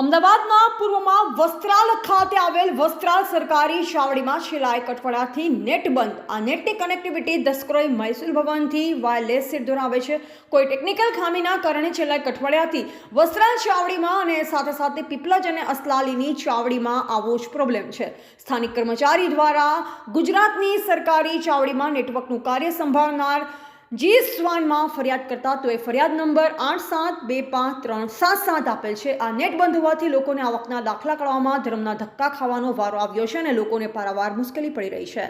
અમદાવાદના પૂર્વમાં વસ્ત્રાલ ખાતે આવેલ વસ્ત્રાલ સરકારી શાળામાં છેલ્લા એક અઠવાડિયાથી નેટ બંધ। આ નેટની કનેક્ટિવિટી દસક્રોઈ મહેસૂલ ભવનથી વાયરલેસ સેટ દ્વારા આવે છે। કોઈ ટેકનિકલ ખામીના કારણે છેલ્લા એક અઠવાડિયાથી વસ્ત્રાલ ચાવડીમાં અને સાથે સાથે પીપલજ અને અસલાલીની ચાવડીમાં આવો જ પ્રોબ્લેમ છે। સ્થાનિક કર્મચારી દ્વારા ગુજરાતની સરકારી ચાવડીમાં નેટવર્કનું કાર્ય સંભાળનાર જીસ્વાનમાં ફરિયાદ કરતા તો એ ફરિયાદ નંબર 87253777 આપેલ છે। આ નેટ બંધ હોવાથી લોકોને આવકના દાખલા કાઢવામાં ધર્મના ધક્કા ખાવાનો વારો આવ્યો છે અને લોકોને પારાવાર મુશ્કેલી પડી રહી છે।